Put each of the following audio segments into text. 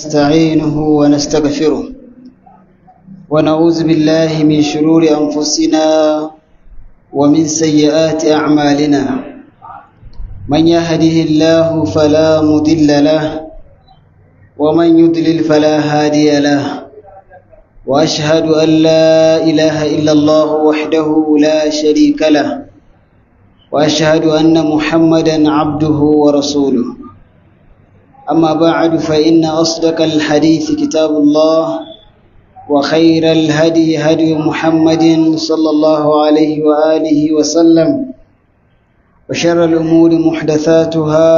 نستعينه ونستغفره ونعوذ بالله من شرور أنفسنا ومن سيئات أعمالنا من يهده الله فلا مضل له ومن يضلل فلا هادي له وأشهد أن لا إله إلا الله وحده لا شريك له وأشهد أن محمدا عبده ورسوله أما بعد فإن أصدق الحديث كتاب الله وخير الهدي هدي محمد صلى الله عليه وآله وسلم وشر الأمور محدثاتها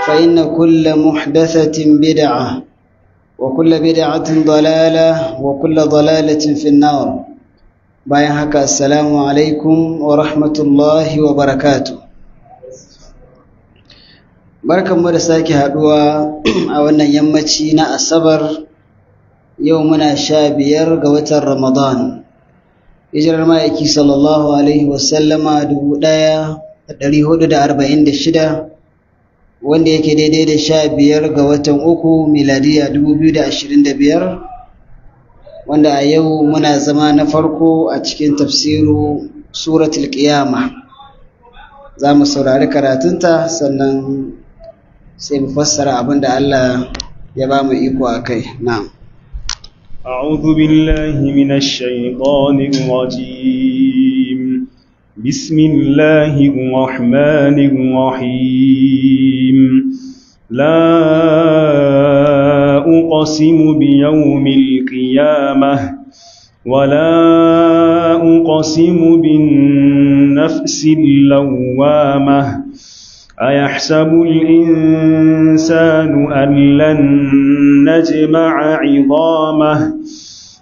فإن كل محدثة بدعة وكل بدعة ضلالة وكل ضلالة في النار بايعك السلام عليكم ورحمة الله وبركاته barkanmu da sake haduwa a wannan yammaci na asabar yau muna 15 ga watan Ramadan hijirar ma'aiki sallallahu alaihi wasallama 1446 wanda yake daidai da 15 ga watan uku miladiya 2025 wanda a yau muna zama na farko a cikin tafsiru suratul qiyama za mu saurari karatunta sannan sai mu fassara abinda Allah ya ba mu iko akai na'am a'udhu billahi minash shaitanir rajim bismillahir rahmanir rahim la uqsimu biyawmil qiyamah wa la uqsimu bin nafsil lawwamah أيحسب الإنسان أن لن نجمع عظامه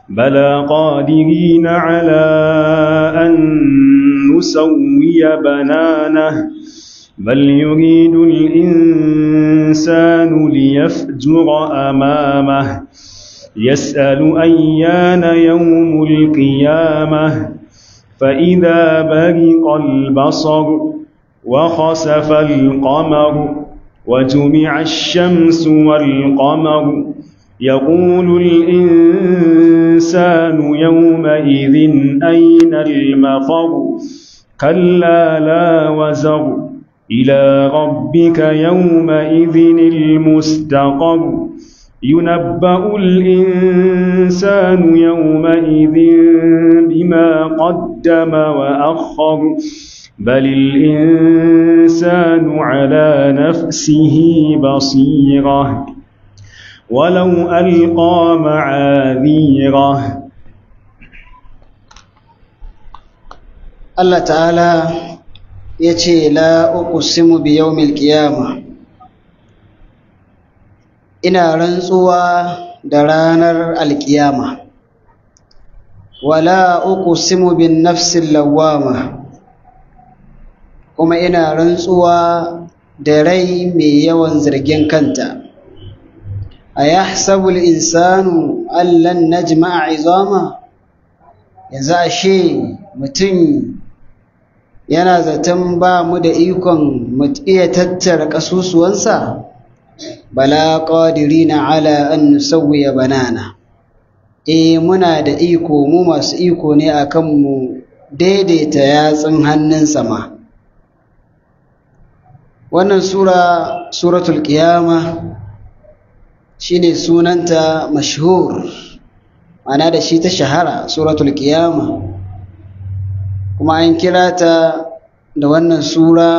بلى قادرين على أن نسوي بنانه بل يريد الإنسان ليفجر أمامه يسأل أيان يوم القيامة فإذا برق البصر وخسف القمر وجمع الشمس والقمر يقول الإنسان يومئذ أين المفر كلا لا وزر إلى ربك يومئذ المستقر ينبأ الإنسان يومئذ بما قدم وأخر بل الإنسان على نفسه بصيرة ولو ألقى معاذيره الله تعالى يتي لا أقسم بيوم القيامة إنا رنسوا درانر القيامة ولا أقسم بالنفس اللوامة kuma ina rantsuwa da rai mai yawan zargin kanta ayahsabul insanu allan najma'a izama yanzu ashe mutum yana zaton ba mu da ikon mu iya tattara kasusuwansa bala qadirina ala an nusawwiya banana muna da iko mu masu iko ne akan mu daidaita yatsun hannunsa ma wannan suratul qiyama shine sunanta mashhur ana da shi ta shahara suratul qiyama kuma an kira ta da wannan sura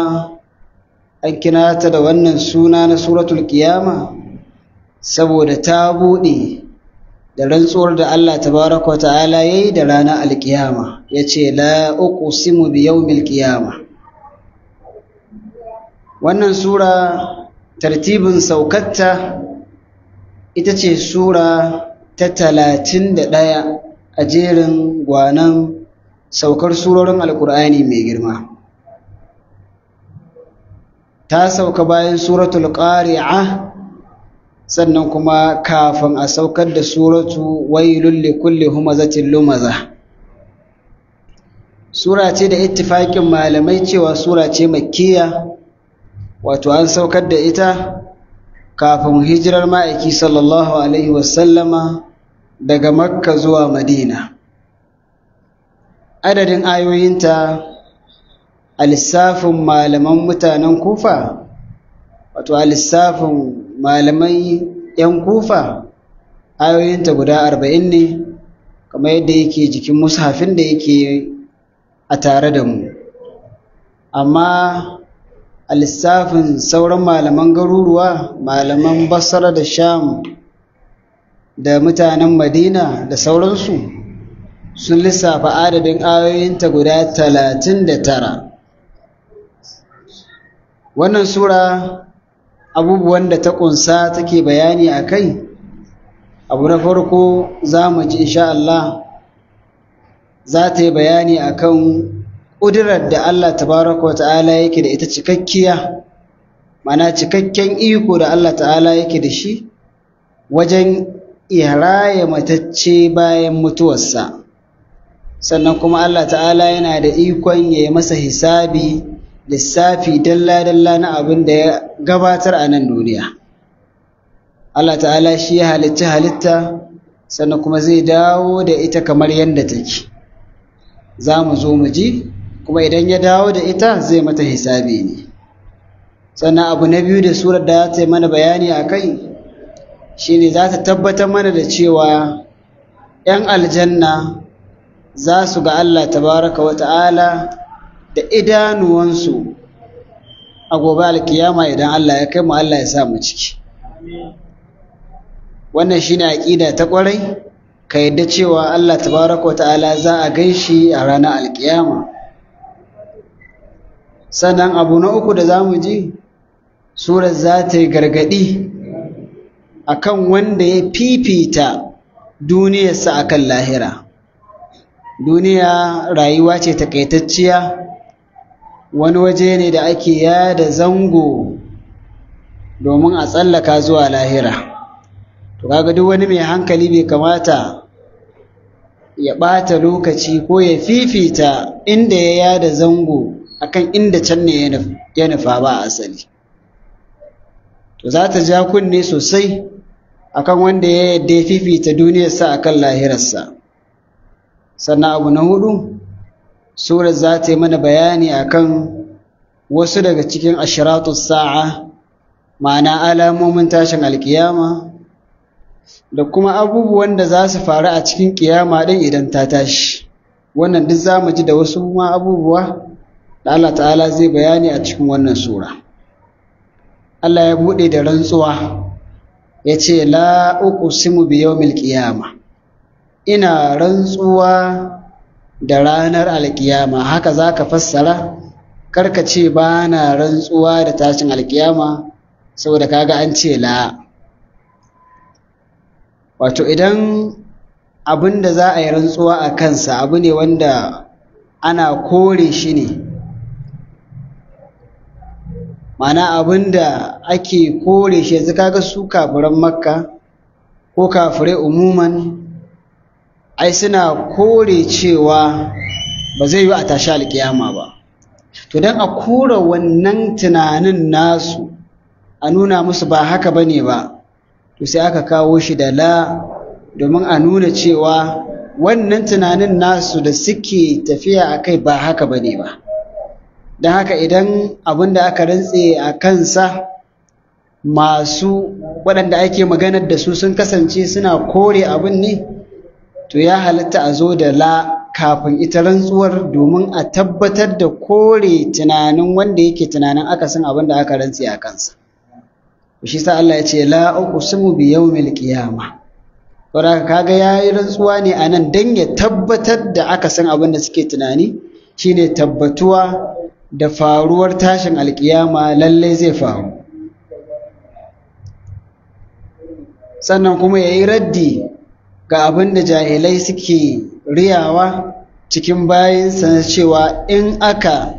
an kira ta da wannan suna na suratul qiyama saboda ta bude da rantsuwar da Allah tabaraka wa ta'ala yayi da ranar alqiyama yace la uqsimu bi yawmil qiyamah wannan sura tartibin saukatta ita ce sura ta 31 a jerin gwanan saukar surorin alkur'ani mai girma ta sauka bayan suratul qari'a sannan kuma kafin a saukar da suratu wailul likulli humazatin lumaza sura ce da ittifaƙin malamai cewa sura ce makkiya wato an saukar da ita kafin hijirar ma'aiki sallallahu alaihi wasallama daga Makka zuwa Madina. Adadin ayoyinta a lissafin malaman mutanen Kufa, wato a lissafin malamai 'yan Kufa, ayoyinta guda 40 ne, kamar yadda yake jikin mushafin da yake a tare da mu. Amma a lissafin sauran malaman garuruwa, malaman Basra da Sham da mutanen Madina da sauransu, sun lissafa adadin ayoyinta guda 39. Wannan sura abubuwan da ta ƙunsa take bayani a kai, abu na farko za mu ji insha Allah za ta yi bayani akan ƙudurar da Allah tabaraka wa ta'ala yake da ita cikakkiya, mana cikakken iko da Allah ta'ala yake da shi wajen raya matacce bayan mutuwarsa. Sannan kuma Allah ta'ala yana da ikon ya yi masa hisabi, lissafi dalla-dalla na abin da ya gabatar a nan duniya. Allah ta'ala shi ya halitta, sannan kuma zai dawo da ita kamar yadda take. Za mu zo mu ji, kuma idan ya dawo da ita zai mata hisabi ne. Sannan abu na biyu da surar da ta yi mana bayani a kai shi ne za ta tabbatar mana da cewa 'yan aljanna za su ga Allah tabaraka wa ta'ala da idanuwansu a gobe alkiyama idan Allah ya kai mu, Allah ya sa mu ciki. Wannan shi ne aƙida ta ƙwarai, ka yadda cewa Allah tabaraka wa ta'ala za a ganshi a ranar alkiyama. Sannan abu na uku da za mu ji, surar za ta yi gargaɗi a kan wanda ya fifita duniyarsa a kan lahira. Duniya rayuwa ce takaitacciya, wani waje ne da ake yada zango domin a tsallaka zuwa lahira. To kaga duk wani mai hankali bai kamata ya ɓata lokaci ko ya fifita inda ya yada zango akan inda can ne ya nufa ba a asali. To za ta ja kunne sosai akan wanda ya yadda ya fifita duniyarsa akan lahirarsa. Sannan abu na hudu, surar za ta yi mana bayani akan wasu daga cikin ashiratus sa'a, ma'ana alamomin tashin alkiyama, da kuma abubuwan da za su faru a cikin kiyama ɗin idan ta tashi. Wannan duk za mu ji da wasu ma abubuwa da Allah ta'ala zai bayani a cikin wannan sura. Allah ya buɗe da rantsuwa, ya ce la uqsimu bi yawmil qiyama, ina rantsuwa da ranar alkiyama. Haka za ka fassara, karka ce ba na rantsuwa da tashin alkiyama saboda kaga an ce la. Wato idan abin da za a yi rantsuwa a kansa abu ne wanda ana kore shi ne, mana abin da ake kore shi, yanzu kaga su kafiran Makka ko kafirai umuman, ai suna kore cewa ba zai yi a tashi alkiyama ba. To don a kore wannan tunanin nasu, a nuna musu ba haka bane ba, to sai aka kawo shi da la, domin a nuna cewa wannan tunanin nasu da suke tafiya a kai ba haka bane ba. Don haka idan abin da aka rantse a kansa masu waɗanda ake maganar da su sun kasance suna kore abin ne, to ya halatta a zo da la kafin ita rantsuwar domin a tabbatar da kore tunanin wanda yake tunanin akasin abin da aka rantse a kansa. Shi sa Allah ya ce la uqsimu bi yawmil qiyamah. Saboda kaga yayi rantsuwa ne anan dan ya tabbatar da akasin abin da suke tunani, shine tabbatuwa da faruwar tashin alkiyama lalle zai faru. Sannan kuma yayi raddi ga abin da jahilai suke riyawa cikin bayinsa cewa in aka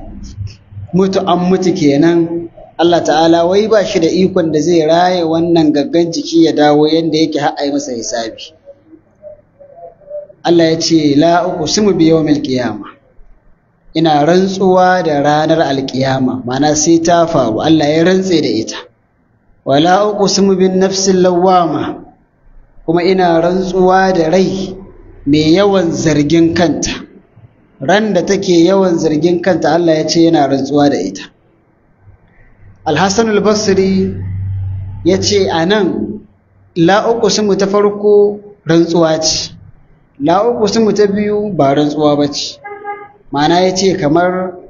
mutu an mutu kenan, Allah ta'ala wai ba shi da ikon da zai raye wannan gaggan jiki ya dawo yanda yake har ai masa hisabi. Allah ya ce la uqsimu bi yawmil qiyamah, ina rantsuwa da ranar alkiyama, mana sai ta faru. Allah ya rantse da ita. wala uqsimu bin nafsil lawwama, kuma ina rantsuwa da rai mai yawan zargin kanta. Ran da take yawan zargin kanta Allah ya ce yana rantsuwa da ita. Al-Hasan al-Basri ya ce a nan la uqsimu ta farko rantsuwa ce, la uqsimu ta biyu ba rantsuwa ba ce. Ma'ana ya ce kamar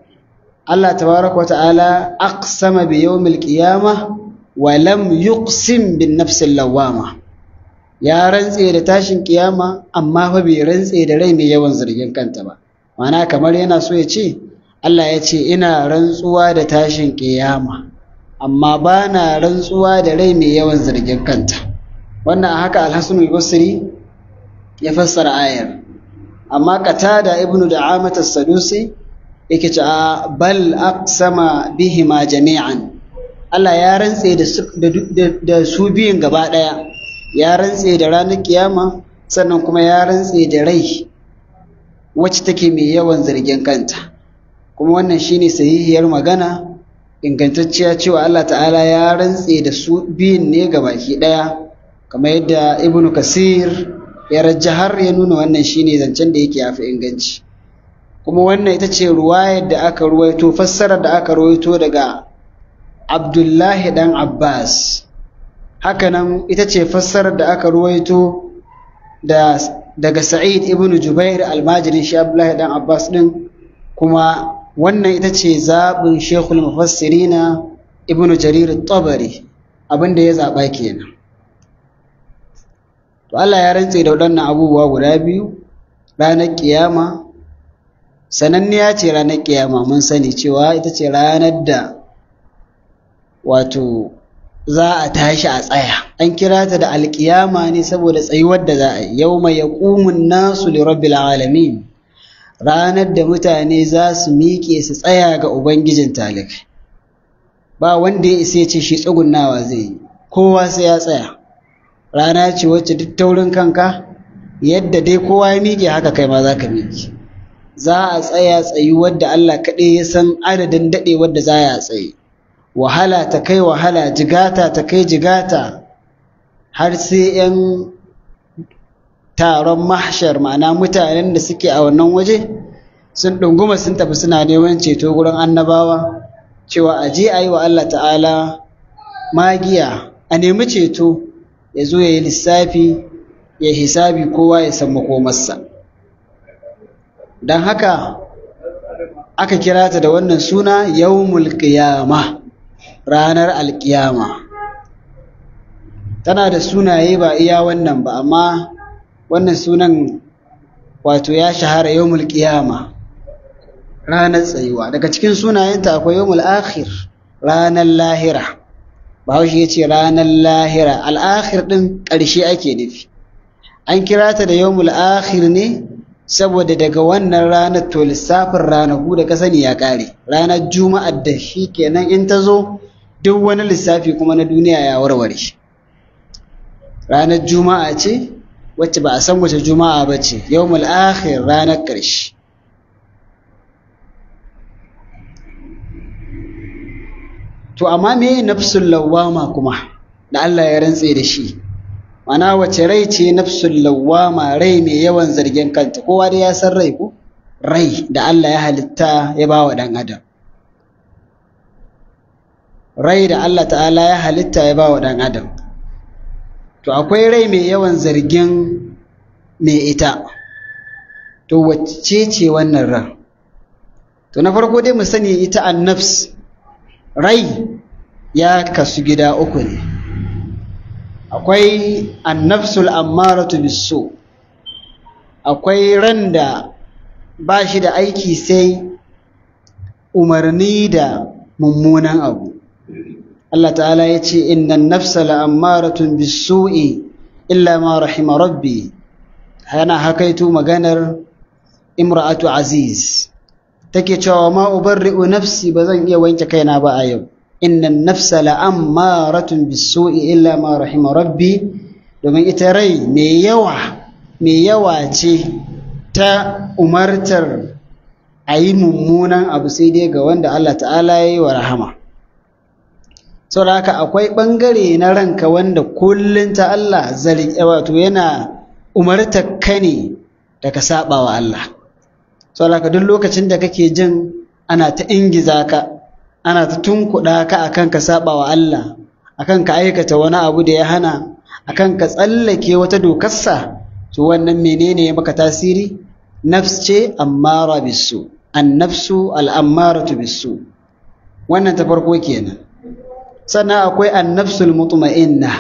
Allah tabaraka wa ta'ala aqsama bi yawmil qiyamah wa lam yuqsim bin nafsil lawwama, ya rantse da tashin kiyama amma fa bai rantse da rai mai yawan zargin kanta ba. Ma'ana kamar yana so ya ce Allah ya ce ina rantsuwa da tashin kiyama amma ba na rantsuwa da rai mai yawan zargin kanta. Wannan a haka Al-Hasan al-Basri ya fassara ayar. Amma Qatada ibn Da'amah as-Sadusi yake cewa bal aqsama bihima jami'an, Allah ya rantse da su biyun gaba daya, ya rantse da ranar kiyama sannan kuma ya rantse da rai wacce take mai yawan zargin kanta. Kuma wannan shine sahihiyar magana ingantacciya cewa Allah ta'ala ya rantse da su biyun ne gabaki daya, kamar yadda Ibn Kasir ya rajjahar ya nuna wannan shine zancen da yake yafi inganci. Kuma wannan ita ce ruwayar da aka ruwaito, fassarar da aka ruwaito daga Abdullahi dan Abbas. Hakanan ita ce fassarar da aka ruwaito daga Sa'id ibn Jubair almajirin shi Abdullahi dan Abbas din. Kuma wannan ita ce zaɓin Sheikhul Mufassirina Ibn Jarir at-Tabari, abinda ya zaɓa kenan. To Allah ya rantse da waɗannan abubuwa guda biyu. Ranar kiyama sananniya ce, ranar kiyama mun sani cewa ita ce ranar da wato za a tashi a tsaya. An kira ta da alkiyama ne saboda tsayuwar da za a yi, yawma yaqumun nasu li rabbil alamin, ranar da mutane za su miƙe su tsaya ga ubangijin talikai. Ba wanda ya isa ya ce shi tsugunnawa zai yi, kowa sai ya tsaya. Rana ce wacce duk taurin kanka yadda dai kowa ya miƙe haka kai ma za ka miƙe. Za a tsaya tsayuwar da Allah kaɗai ya san adadin daɗewar da za a tsaye. Wahala ta kai wahala, jigata ta kai jigata, har sai 'yan taron mahshar, ma'ana mutanen da suke a wannan waje sun ɗunguma sun tafi suna neman ceto gurin annabawa cewa a je a yi wa Allah ta'ala magiya, a nemi ceto, ya zo ya yi lissafi, ya hisabi, kowa ya san makomarsa. Don haka aka kira ta da wannan suna yawmul qiyama, ranar alkiyama. Tana da sunaye ba iya wannan ba, amma wannan sunan wato ya shahara yawmul qiyama, ranar tsayuwa. Daga cikin sunayenta akwai yawmul akhir, ranar lahira. Bahaushe ya ce ranar lahira, al'akhir ɗin ƙarshe ake nufi. An kira ta da yawmul akhir ne saboda daga wannan ranar to lissafin ranaku da ka sani ya ƙare. Ranar juma'ar da shi kenan in ta zo duk wani lissafi kuma na duniya ya warware. Ranar juma'a ce wacce ba a san wace juma'a ba ce, yawmul akhir, ranar ƙarshe. To amma me nafsul lawwama kuma da Allah ya rantse da shi? Mana wace rai ce nafsul lawwama, rai mai yawan zargin kanta? Kowa dai ya san rai ko? Rai da Allah ya halitta ya ba wa ɗan adam. Rai da Allah ta'ala ya halitta ya ba wa ɗan adam. To akwai rai mai yawan zargin mai ita. To wacce ce wannan ran? To na farko dai mu sani ita an-nafs, rai ya kasu gida uku ne. Akwai an-nafsul ammaratu bis-su, akwai ran da ba shi da aiki sai umarni da mummunan abu. Allah ta'ala ya ce innan nafsa la'ammaratun bis-su'i illa ma rahima rabbi. Yana hakaito maganar imra'atu Aziz, take cewa ma ubarri'u nafsi, ba zan iya wanke kaina ba a yau. Innan nafsa la'ammaratun bis-su'i illa ma rahima rabbi, domin ita rai mai yawa ce ta umartar a yi mummunan abu sai dai ga wanda Allah ta'ala ya yi wa rahama. saboda haka akwai ɓangare na ranka wanda kullum ta Allah wato yana umartar ka ne da ka saba wa Allah. Saboda haka duk lokacin da kake jin ana ta ingiza ka, ana ta tunkuɗa ka akan ka saba wa Allah, akan ka aikata wani abu da ya hana, akan ka tsallake wata dokarsa, to wannan menene ya maka tasiri? Nafs ce ammara bisu, annafsu al'ammaratu bisu. Wannan ta farko kenan. Sannan akwai annafsul mutma'inna,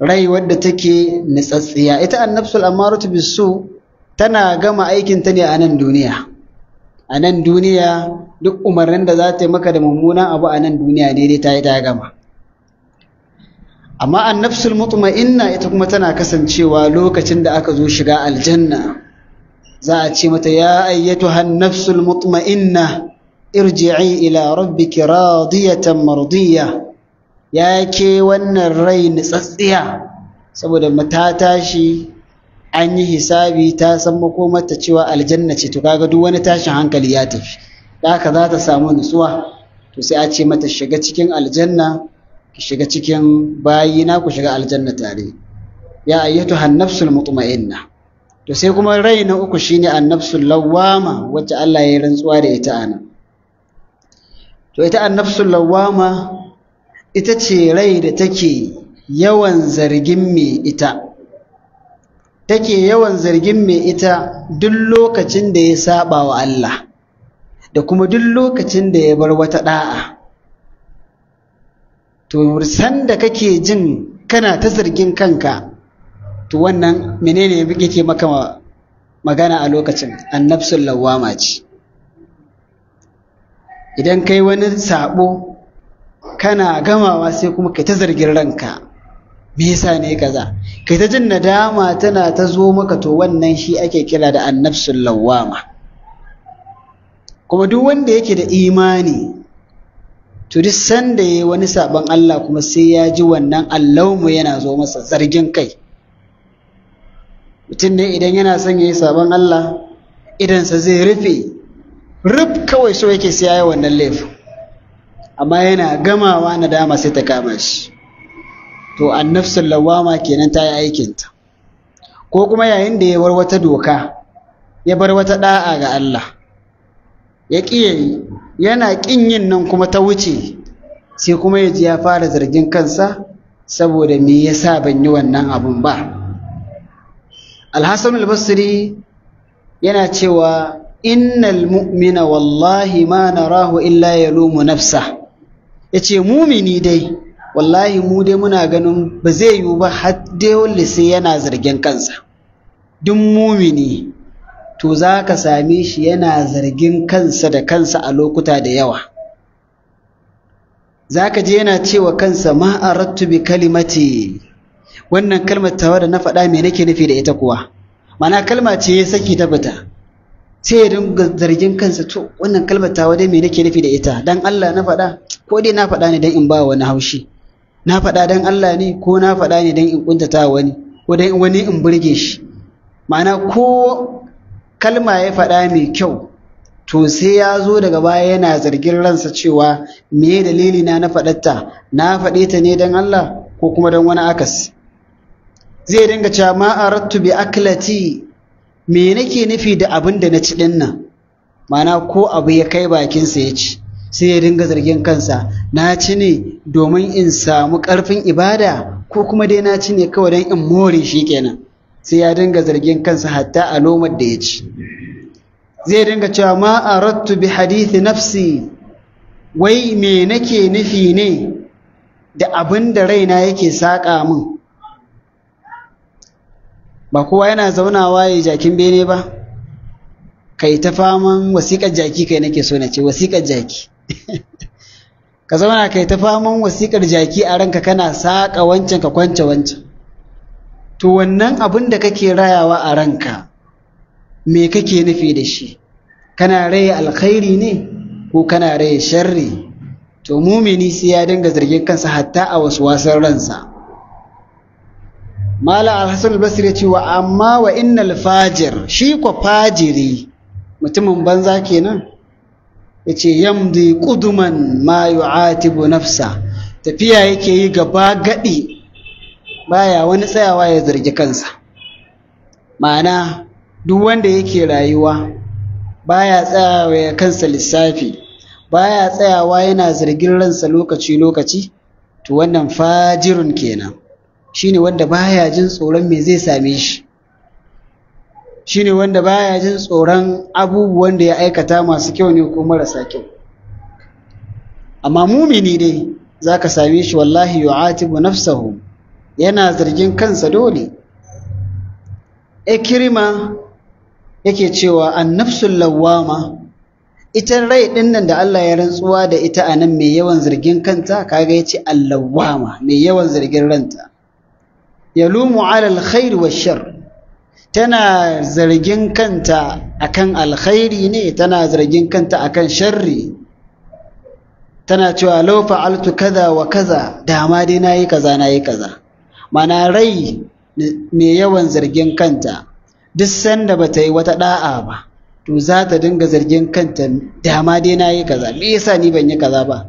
rai wadda take nitsatsiya. Ita annafsul ammaratu bisu tana gama aikinta ne a nan duniya. A nan duniya duk umarnin da za ta yi maka da mummunan abu a nan duniya ne dai ta yi ta gama. Amma annafsul mutma'inna ita kuma tana kasancewa lokacin da aka zo shiga aljanna. Za a ce mata ya ayyatuhan nafsul mutma'inna irji'i ila rabbiki radiyatan mardiya. Ya ke wannan rai nitsatsiya, saboda ta tashi an yi hisabi ta san makomarta cewa aljanna ce, to kaga duk wani tashin hankali ya tafi, da haka za ta samu nutsuwa. To sai a ce mata shiga cikin aljanna, ki shiga cikin bayina, ku shiga aljanna tare. Ya ayyatuhan nafsul mutma'inna. To sai kuma rai na uku shine annafsul lawwama, wacce Allah ya yi rantsuwa da ita ana. To ita annafsul lawwama ita ce rai da take yawan zargin mai ita. Take yawan zargin mai ita duk lokacin da ya saba wa Allah, da kuma duk lokacin da ya bar wata da'a. To sanda kake jin kana ta zargin kanka, to wannan menene yake maka magana a lokacin? Annafsul lawwama ce. Idan kai wani sabo kana gamawa sai kuma kai ta zargin ranka, me yasa ne kaza, kai ta jin nadama tana ta zo maka, to wannan shi ake kira da annafsul lawwama. Kuma duk wanda yake da imani, to duk sanda yayi wani saban Allah kuma sai ya ji wannan allawmu yana zo masa, zargin kai. Mutum ne idan yana son yayi saban Allah, idansa zai rufe rub, kawai so yake sai yayi wannan laifin, amma yana gamawa nadama sai ta kama shi. To annafsul lawwama kenan ta yi aikinta. Ko kuma yayin da ya bar wata doka, ya bar wata da'a ga Allah, ya ƙi yayi, yana ƙin yin nan kuma ta wuce, sai kuma ya ji ya fara zargin kansa, saboda me yasa ban yi wannan abun ba. Al-Hasan al-Basri yana cewa innal mu'mina wallahi ma narahu illa yalumu nafsa. Yace mumini dai wallahi mu dai muna ganin ba zai yiwu ba har dai wanda sai yana zargin kansa. Duk mumini to za ka same shi yana zargin kansa da kansa a lokuta da yawa. Za ka je yana cewa kansa ma arattu bi kalimati, wannan kalmar tawa da na faɗa me nake nufi da ita kuwa? Mana kalma ce ya saki ta fita, sai ya dinga zargin kansa, to wannan kalmar tawa dai me nake nufi da ita? Dan Allah na faɗa, ko dai na faɗa ne dan in ba wani haushi? Na faɗa dan Allah ne, ko na faɗa ne dan in kuntata wani, ko dan wani in burge shi? Ma'ana ko kalma ya faɗa mai kyau, to sai ya zo daga baya yana zargin ransa cewa me dalili na faɗatta, na faɗe ta ne dan Allah ko kuma dan wani akas. Zai dinga cewa ma arattu bi aklati, me nake nufi da abin da na ci din nan? Ma'ana ko abu ya kai bakinsa ya ci, sai ya dinga zargin kansa, na ci ne domin in samu ƙarfin ibada, ko kuma dai na ci ne kawai don in more shi kenan. Sai ya dinga zargin kansa hatta a lomar da ya ci. Zai dinga cewa ma arattu bi hadithi nafsi, wai me nake nufi ne da abin da raina yake saƙa min? Ba kowa yana zaunawa ya jakin bene ba, kai ta faman wasiƙar jaki, kai nake so na ce wasiƙar jaki. Ka zauna kai ta faman wasiƙar jaki a ranka, kana saƙa wancan ka kwance wancan. To wannan abin da kake rayawa a ranka, me kake nufi da shi? Kana raye alkhairi ne ko kana raye sharri? To mumini sai ya dinga zargin kansa hatta a wasu wasan ransa. Mala al-Hasan al-Basri ya ce wa amma wa innal fajir, shi ko fajiri, mutumin banza kenan, yace yamdi quduman ma yu'atibu nafsa, tafiya yake yi gaba gadi baya wani tsayawa ya zargi kansa. Ma'ana duk wanda yake rayuwa baya tsayawa ya kansa lissafi, baya tsayawa yana zargin ransa lokaci to wannan fajirun kenan, shine wanda baya jin tsoron me zai same shi, shine wanda baya jin tsoron abubuwan da ya aikata masu kyau ne ko marasa kyau. Amma mumini dai zaka same shi wallahi yu'atibu nafsahu, yana zargin kansa dole. Ikrima yake cewa an-nafsul lawwama, ita rai din nan da Allah ya rantsuwa da ita anan mai yawan zargin kanta, kaga yace al-lawwama, mai yawan zargin ranta. Yalumu 'ala al-khair wash-sharr, tana zargin kanta akan alkhairi ne, tana zargin kanta akan sharri. Tana cewa law fa'altu kaza wa kaza, dama dai nayi kaza. Mana rai mai yawan zargin kanta, duk sanda bata yi wata da'a ba to za ta dinga zargin kanta, dama dai nayi kaza, me yasa ni ban yi kaza ba.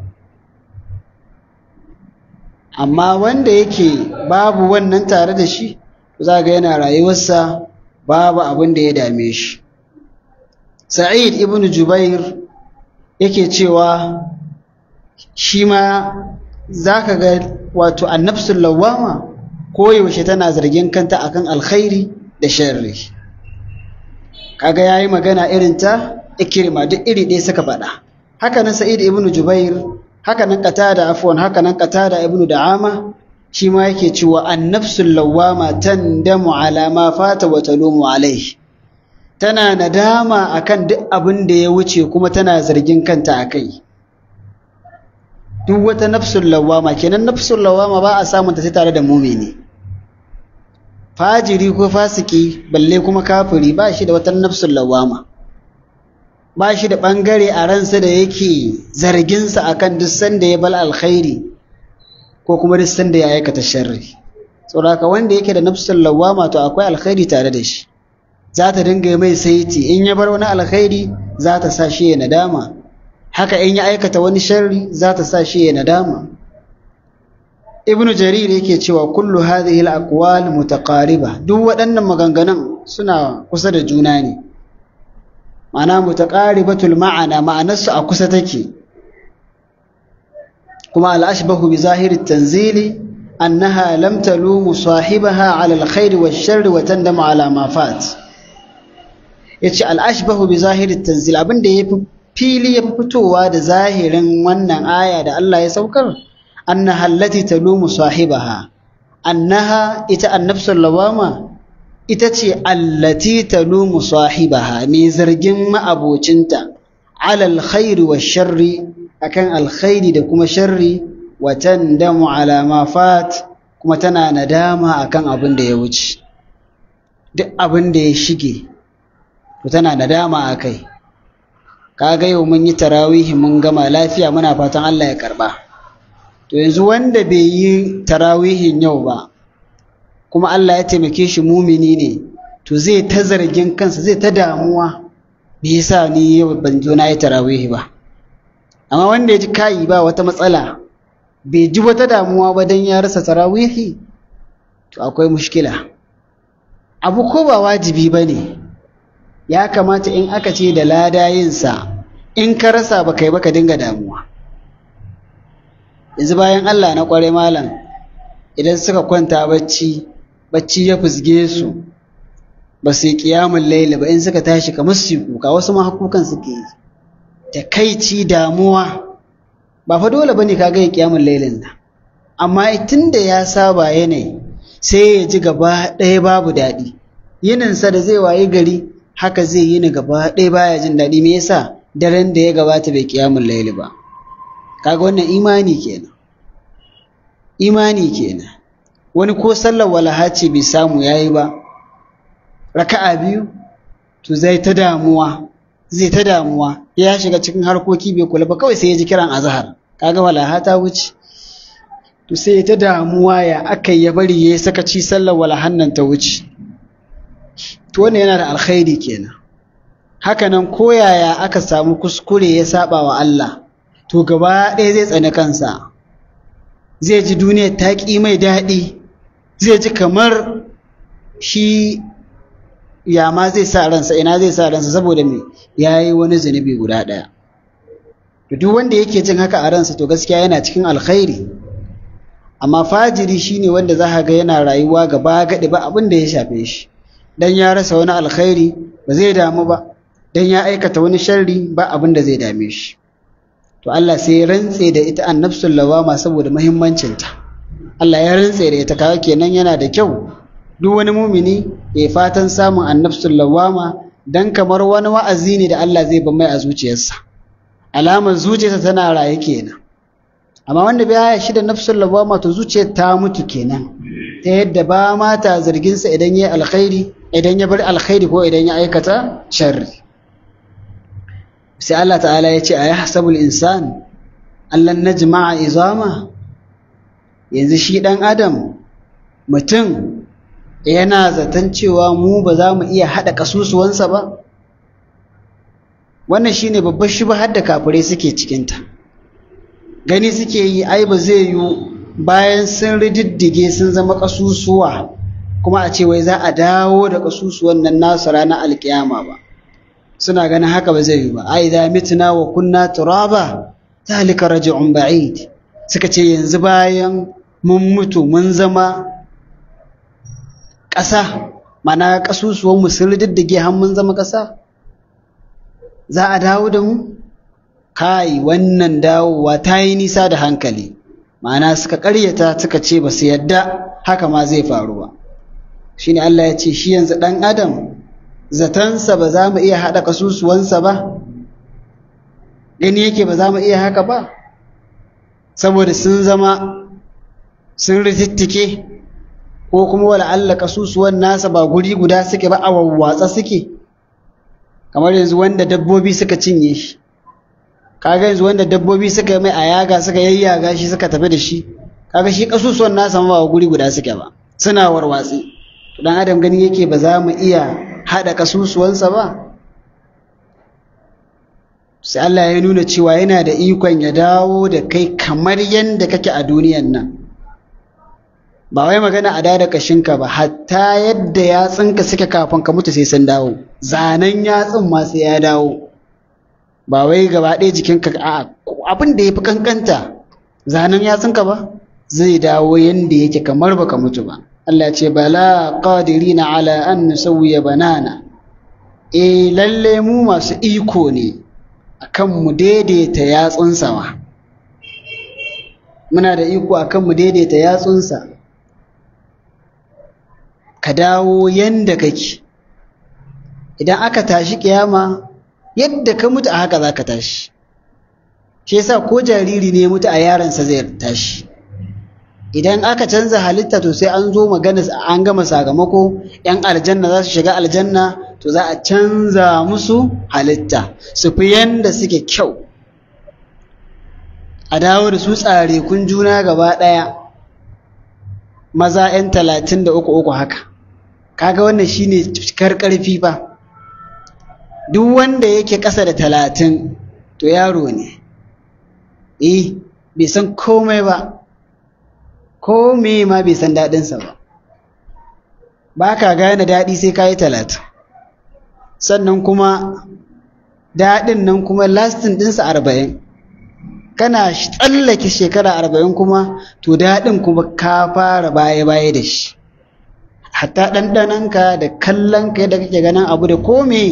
Amma wanda yake babu wannan tare da shi, za ga yana rayuwarsa babu abin da ya dame shi. Sa'id ibn Jubair yake cewa shi ma za ka ga wato annafsul lawwama koyaushe tana zargin kanta akan alkhairi da sharri. Kaga yayi magana irin ta Ikrima, duk iri ɗaya suka faɗa. Haka nan Sa'id ibn Jubair, haka nan Qatada ibn Da'ama shi ma yake cewa annafsul lawwama tandamu ala ma fata wa talumu alaihi, tana nadama akan duk abin da ya wuce kuma tana zargin kanta akai. Duk wata nafsul lawwama kenan, nafsul lawwama ba a samun ta sai tare da mumini. Fajiri ko fasiki balle kuma kafiri ba shi da wata nafsul lawwama, ba shi da bangare a ransa da yake zargin sa akan duk sanda ya bal alkhairi ko kuma duk sanda ya aikata sharri. Saboda wanda yake da nafsul lawwama to akwai alkhairi tare da shi, za ta dinga mai saiti. In ya bar wani alkhairi za ta sa shi ya nadama, haka in ya aikata wani sharri za ta sa shi ya nadama. Ibn Jarir yake cewa kullu hadhihi al-aqwal mutaqariba, duk waɗannan maganganun suna kusa da juna ne. Ma'ana mutaqaribatul ma'ana, ma'anarsu a kusa take. Kuma al-ashbahu bi zahiri at-tanzili annaha lam talumu sahibaha 'ala al-khair wash-sharr wa tandamu 'ala ma fat. Yace al-ashbahu bi zahiri at-tanzil, abinda yafi fili ya fitowa da zahirin wannan aya da Allah ya saukar, annaha allati talumu sahibaha, annaha ita annafsul lawama ita ce allati talumu sahibaha, mai zargin ma'abocinta, ala alkhairi wa sharri, akan alkhairi da kuma sharri, wa tandamu ala ma fat, kuma tana nadama akan abin da ya wuce. Duk abin da ya shige to tana nadama akai. Kaga yau mun yi tarawihi mun gama lafiya, muna fatan Allah ya karba. To yanzu wanda bai yi tarawihin yau ba kuma Allah ya taimake shi mumini ne, to zai ta zargin kansa, zai ta damuwa, me yasa ni yau ban zo na yi tarawihi ba. Amma wanda ya ji kai ba wata matsala, bai ji wata damuwa ba dan ya rasa tarawihi, to akwai mushkila. Abu ko ba wajibi bane, ya kamata in aka ce da lada yinsa, in ka rasa ba kai ba ka dinga damuwa. Yanzu bayan Allah na kware malam, idan suka kwanta bacci ya fusge su, ba su yi ƙiyamun laili ba, in suka tashi kamar su kuka, wasu ma hakukan suke yi, takaici, damuwa. Ba fa dole bane ka ga ƙiyamun lailin nan, amma tun da ya saba yanayi, sai ya ji gaba ɗaya babu daɗi. Yininsa da zai wayi gari haka zai yi ni gaba ɗaya baya jin daɗi. Me yasa? Daren da ya gabata bai ƙiyamun laili ba. Kaga wannan imani kenan. Wani ko sallar walaha ce bai samu yayi ba, raka'a biyu, to zai ta damuwa, ya shiga cikin harkoki bai kula ba, kawai sai ya ji kiran azhar, kaga walaha ta wuce, to sai ta damuwa ya akai ya bari yayi sakaci sallar walahan nan ta wuce. To wannan yana da alkhairi kenan. hakanan koyaya aka samu kuskure ya saba wa Allah to gaba ɗaya zai tsani kansa, zai ji duniya ta ƙi mai daɗi, zai ji kamar shi ya ma zai sa ransa, ina zai sa ransa, saboda me ya yi wani zunubi guda ɗaya. Duk wanda yake jin haka a ransa to gaskiya yana cikin alkhairi. Amma fajiri shine wanda za ga yana rayuwa gaba gaɗi ba abin da ya shafe shi, dan ya rasa wani alkhairi ba zai damu ba, dan ya aikata wani sharri ba abin da zai dame shi. To Allah sai ya rantse da ita annafsul lawama saboda muhimmancinta. Allah ya rantse da ita, kaga kenan yana da kyau duk wani mumini ya fatan samun annafsul lawama, dan kamar wani wa'azi ne da Allah zai ba mai a zuciyarsa, alamar zuciyarsa tana raye kenan. Amma wanda bai haya shi da nafsul lawama to zuciyar ta mutu kenan, ta yadda ba ma ta zargin sa idan ya alkhairi, idan ya bar alkhairi ko idan ya aikata sharri. Sai Allah ta'ala ya ce ayahsabul insan allan najma'a izama, yanzu shi dan adam mutum yana zaton cewa mu ba za mu iya hada kasusuwansa ba. Wannan shine babbar shubhar da kafirai suke cikinta. Gani suke yi ai ba zai yi bayan sun rididdige sun zama kasusuwa kuma a ce wai za a dawo da kasusuwan nan nasu ranar alkiyama ba. Suna ganin haka ba zai yi ba. Ai da mitna wa kunna turaba zalika raj'un ba'id. Suka ce yanzu bayan mun mutu mun zama ƙasa, mana kasusuwan mu sun rididdige har mun zama ƙasa, za a dawo da mu? Kai, wannan dawowa ta yi nisa da hankali. Ma'ana suka ƙaryata suka ce ba su yadda haka ma zai faru ba. Shine Allah ya ce shi yanzu ɗan adam zatansa ba za mu iya haɗa kasusuwansa ba, gani yake ba za mu iya haka ba, saboda sun zama sun ritittike, ko kuma wala Allah kasusuwan nasa ba guri guda suke ba, a wawwatsa suke, kamar yanzu wanda dabbobi suka cinye shi. Kaga yanzu wanda dabbobi suka mai a yaga suka yayyaga shi suka tafi da shi, kaga shi kasusuwan nasa ba guri guda suke ba, suna warwatsi. Dan adam gani yake ba za mu iya haɗa kasusuwansa ba. Sai Allah ya nuna cewa yana da ikon ya dawo da kai kamar yadda kake a duniyan nan. Ba wai magana a da kashinka ba, hatta yadda yatsunka suke kafin ka mutu sai sun dawo, zanen yatsun ma sai ya dawo. Ba wai gaba ɗaya jikinka, a abin da ya fi kankanta zanen yatsunka ba zai dawo yadda yake kamar baka mutu ba. Allah ce bala qadirina ala an nusawwiya banana, lalle mu masu iko ne akan mu daidaita yatsunsa ma, muna da iko akan mu daidaita yatsunsa, ka dawo yanda kake. Idan aka tashi kiyama yadda ka mutu a haka za ka tashi. Shi yasa ko jariri ne mutu a yaransa zai tashi. Idan aka canza halitta to sai an zo magana, an gama sakamako, yan aljanna za su shiga aljanna to za a canza musu halitta su fi yanda suke kyau, a dawo da su tsare kun juna gaba ɗaya, maza 'yan 33 haka. Kaga wannan shine cikar ƙarfi fa. Duk wanda yake ƙasa da 30 to yaro ne, bai san komai ba, ko me ma bai san daɗinsa ba. Ba ka gane daɗi sai ka yi 30, sannan kuma daɗin nan kuma lastin ɗinsa 40. Kana tsallake shekara 40 kuma to daɗin kuma ka fara baya-baya da shi. Hatta ɗanɗananka da kallonka yadda kake ganin abu da kome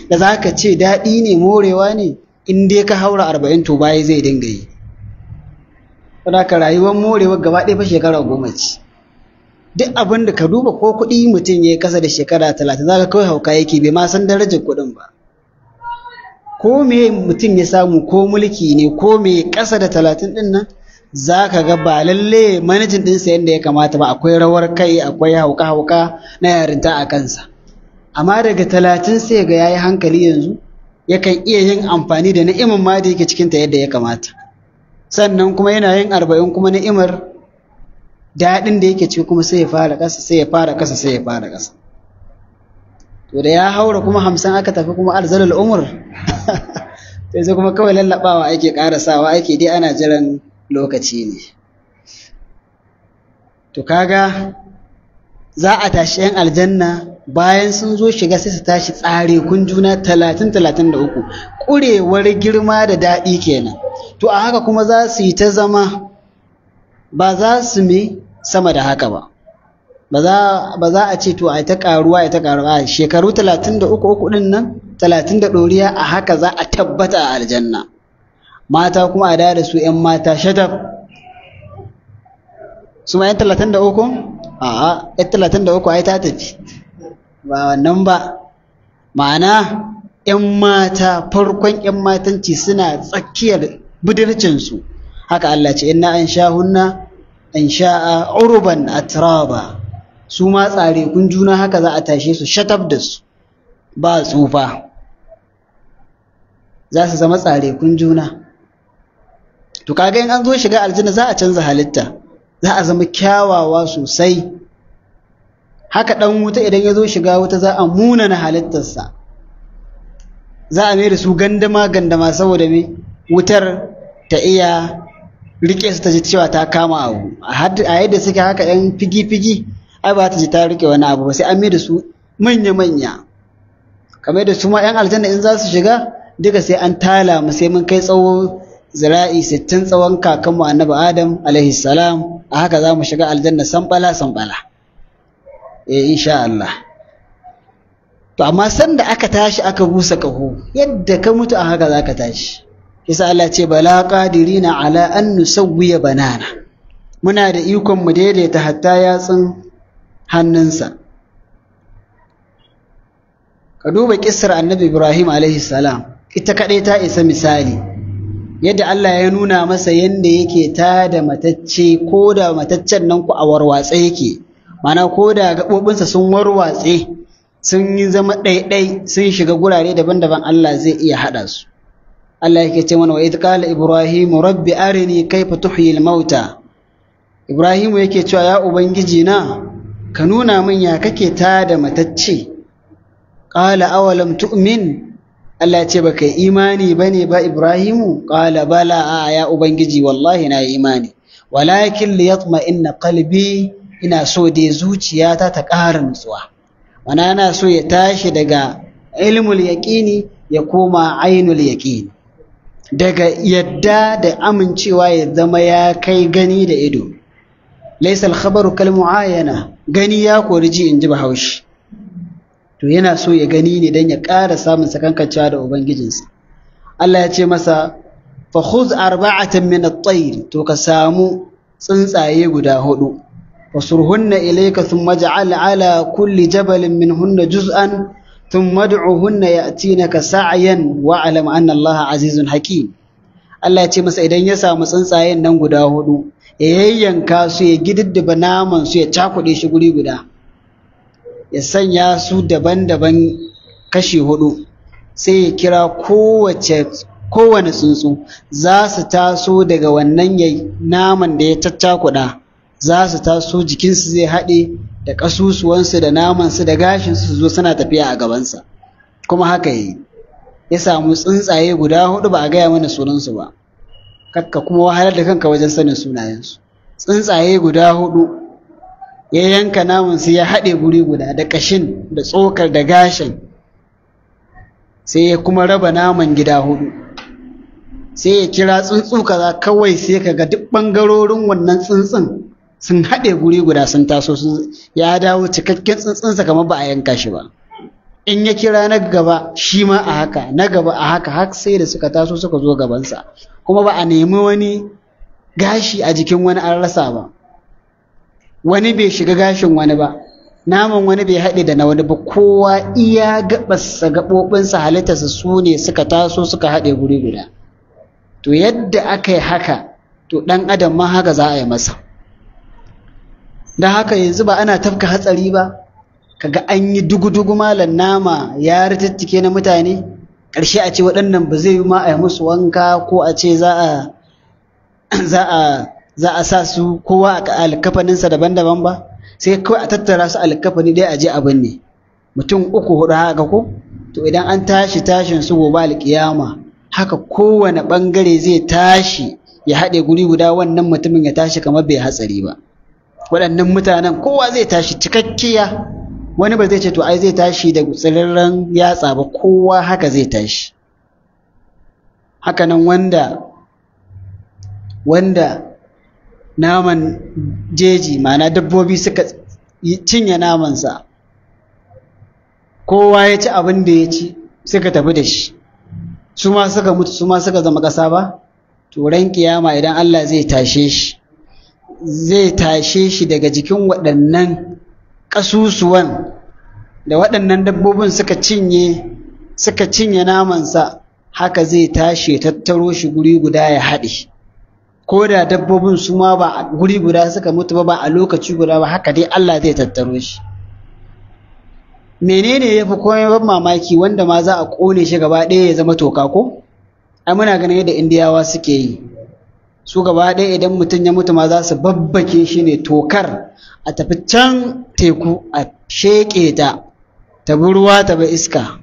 da za ka ce daɗi ne, morewa ne, in dai ka haura 40 to baya zai dinga yi. Saboda rayuwar morewa gaba ɗaya fa shekara 10 ce. Duk abin da ka duba, ko kuɗi mutum ya yi ƙasa da shekara 30 za ka kawai hauka yake, bai ma san darajar kuɗin ba. Ko me mutum ya samu, ko mulki ne, ko me ƙasa da 30 ɗin nan, za ka ga ba lalle manajin ɗinsa yadda ya kamata ba, akwai rawar kai, akwai hauka-hauka na yarinta a kansa. Amma daga 30 sai ga ya yi hankali yanzu, yakan iya yin amfani da ni'imar ma da yake cikinta yadda ya kamata. Sannan kuma yana yin 40 kuma ni'imar daɗin da yake ciki kuma sai ya fara ƙasa, sai ya fara ƙasa, sai ya fara ƙasa. to da ya haura kuma 50 aka tafi kuma arzalul umur sai kuma kawai lallabawa ake karasawa ake dai ana jiran lokaci ne. To kaga za a tashi yan aljanna bayan sun zo shiga sai su tashi tsare kun juna 30-33 ƙurewar girma da daɗi kenan. To a haka kuma za su yi ta zama, ba za su mi sama da haka ba, ba za a ce to a ta ƙaruwa ya ta ƙaruwa shekaru 33 ɗin nan 30 da ɗoriya a haka za a tabbata a aljanna. Mata kuma a da su 'yan mata shatab su ma 'yan 33? A'a, 'yan 33 ai ta tafi ba wannan ba, ma'ana 'yan mata farkon 'yan matanci suna tsakiyar budurcinsu. Haka Allah ce inna an shahunna an sha'a urban atraba, su ma tsare kun juna haka za a tashe su shatab da su ba tsufa, za su zama tsare kun juna. To kaga in an zo shiga aljanna za a canza halitta, za a zama kyawawa sosai. Haka dan wuta idan ya zo shiga wuta za a munana halittarsa, za a mai da su gandama saboda me wutar ta iya rike su ta ji cewa ta kama abu. A yadda suke haka yan figi-figi ai ba ta ji ta rike wani abu ba, sai an mai da su manya-manya. Kamar da su ma yan aljanna in za su shiga duka sai an tala mu, sai mun kai tsawo zira'i 60 tsawon kakanmu annabi Adam alaihi salam. A haka za mu shiga aljanna sanbala insha Allah. To amma sanda aka tashi aka busa kaho, yadda ka mutu a haka za ka tashi. Yasa Allah ce bala qadirina ala an nusawwiya banana, muna da ikon mu daidaita hatta yatsun hannunsa. Ka duba kissar annabi Ibrahim alaihi salam, ita kadai ta isa misali yadda Allah ya nuna masa yanda yake tada matacce, ko da mataccen nan ku a warwatse yake, mana ko da gaɓoɓinsa sun warwatse sun yi zama ɗaiɗai sun shiga gurare daban-daban, Allah zai iya haɗa su. Allah yake ce mana wa idh qala Ibrahim rabbi arini kayfa tuhyi al-mauta. Ibrahim yake cewa ya ubangiji na ka nuna min ya kake tada matacce. Qala awalam tu'min, Allah ya ce baka yi imani bane ba Ibrahimu? Qala bala, ya ubangiji wallahi na yi imani, walakin liyatma'inna qalbi, ina so dai zuciyata ta ƙara nutsuwa. Wana na so ya tashi daga ilmul yaqini ya koma ainul yaqini, daga yadda da amincewa ya zama ya kai gani da ido. Laysal khabaru kal muayana, gani ya kori ji inji Bahaushe. To yana so ya gani ne dan ya ƙara samun sakankancewa da ubangijinsa. Allah ya ce masa fa khudh arba'atan min at-tayr, to ka samu tsuntsaye guda 4, wasurhunna ilayka thumma ij'al ala kulli jabalin minhunna juz'an thumma ad'uhunna ya'tinaka sa'yan wa'lam anna Allaha azizun hakim. Allah ya ce masa idan ya samu tsuntsayen nan guda 4, ya yayyanka su, ya gididdiba naman su, ya cakuɗe shi guri guda, ya sanya su daban-daban kashi 4, sai ya kira kowane tsuntsu, za su taso daga wannan naman da ya caccakuɗa, za su taso jikinsu zai haɗe da ƙasusuwansu da namansu da gashinsu su zo suna tafiya a gabansa. Kuma haka yi, ya samu tsuntsaye guda 4, ba a gaya mana sunansu ba, kakka kuma wahalar da kanka wajen sanin sunayensu. Tsuntsaye guda 4 ya yanka namansu ya haɗe guri guda da ƙashin da tsokar da gashin, sai ya kuma raba naman gida 4, sai ya kira tsuntsu kaza, kawai sai ka ga duk ɓangarorin wannan tsuntsun sun haɗe guri guda sun taso, ya dawo cikakken tsuntsunsa kamar ba a yanka shi ba. In ya kira na gaba shi ma a haka, na gaba a haka, har sai da suka taso suka zo gabansa, kuma ba a nemi wani gashi a jikin wani an rasa ba, wani bai shiga gashin wani ba, naman wani bai haɗe da na wani ba, kowa iya gaɓoɓinsa halittarsa su ne suka taso suka haɗe guri guda. To yadda aka yi haka, to ɗan adam ma haka za a yi masa. Don haka yanzu ba ana tafka hatsari ba, kaga an yi dugu-dugu malan nama ya ritattike na mutane, ƙarshe a ce waɗannan ba zai yi ma a yi musu wanka, ko a ce za a sa su kowa a alkafaninsa daban-daban ba, sai kawai a tattara su alkafani dai a je a binne. mutum 3-4 haka ko to idan an tashi tashin su gobe alkiyama haka kowane bangare zai tashi ya haɗe guri guda, wannan mutumin ya tashi kamar bai hatsari ba. Waɗannan mutanen kowa zai tashi cikakkiya, wani ba zai ce to ai zai tashi da tsirarren yatsa ba, kowa haka zai tashi. Hakanan wanda naman jeji ma'ana dabbobi suka cinye namansa, kowa ya ci abin da ya ci suka tafi da shi, su ma suka mutu, su ma suka zama ƙasa ba, to ran kiyama idan Allah zai tashe shi daga jikin waɗannan ƙasusuwan da waɗannan dabbobin suka cinye namansa, haka zai tashi tattaro shi guri guda ya haɗe. Ko da dabbobin su ma ba a guri guda suka mutu ba a lokaci guda ba, haka dai Allah zai tattaro shi. Menene ya fi komai ban mamaki wanda ma za a ƙone shi gaba ɗaya ya zama toka ko? Ai muna ganin yadda Indiyawa suke yi, su gaba ɗaya idan mutum ya mutu ma za su babbake shi ne tokar a tafi can teku a sheƙe ta bi ruwa ta bi iska.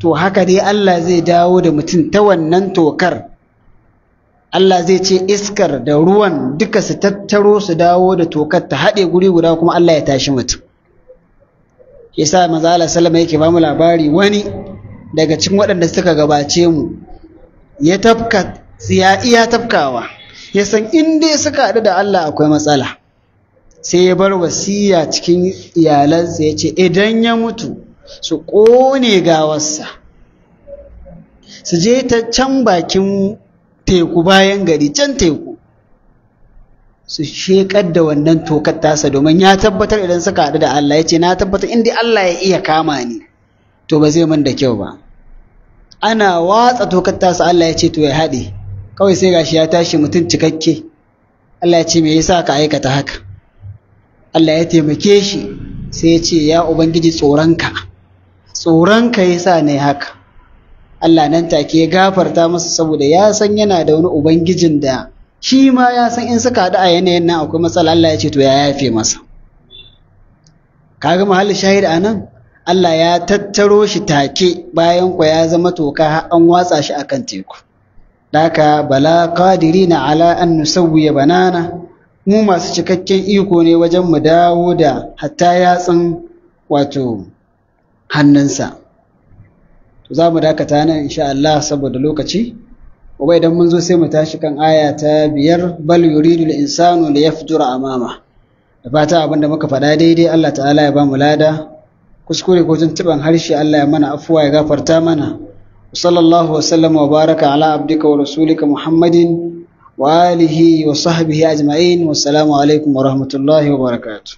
To haka dai Allah zai dawo da mutum ta wannan tokar. Allah zai ce iskar da ruwan duka su tattaro su dawo da tokar ta haɗe guri guda, kuma Allah ya tashi mutum. Yasa manzo Allah sallama yake ba mu labari, wani daga cikin waɗanda suka gabace mu ya tafka tsiya iya tafkawa, ya san in dai suka haɗu da Allah akwai matsala, sai ya bar wasiya cikin iyalansa ya ce idan ya mutu su ƙone gawarsa, su je ta can bakin teku, bayan gari can teku, su sheƙar da wannan tokar tasa, domin ya tabbatar idan suka haɗu da Allah, ya ce na tabbatar inda Allah ya iya kama ni to ba zai man da kyau ba. Ana watsa tokar tasa Allah ya ce to ya haɗe, kawai sai gashi ya tashi mutum cikakke. Allah ya ce me yasa ka aikata haka? Allah ya taimake shi sai ya ce ya ubangiji tsoronka yasa ne haka. Allah nan take ya gafarta masa, saboda ya san yana da wani ubangijin da shi ma ya san in suka haɗu a yanayin nan akwai matsala. Allah ya ce to ya yafe masa. Kaga mahallin shahid anan, Allah ya tattaro shi take bayan kwa ya zama toka har an watsa shi akan teku. Daka bala qadirina ala an nusawwiya banana, mu masu cikakken iko ne wajen mu dawo da hatta yatsun wato hannunsa. To za mu dakata nan insha Allah saboda lokaci, gobe idan mun zo sai mu tashi kan aya ta 5, bal yuridu al-insanu li yafjura amama. Da fata abinda muka faɗa daidai Allah ta'ala ya ba mu lada, kuskure ko tuntuban harshe Allah ya mana afuwa ya gafarta mana. Sallallahu wa sallama wa baraka ala abdika wa rasulika Muhammadin wa alihi wa sahbihi ajma'in. Wassalamu alaikum wa rahmatullahi wa barakatuh.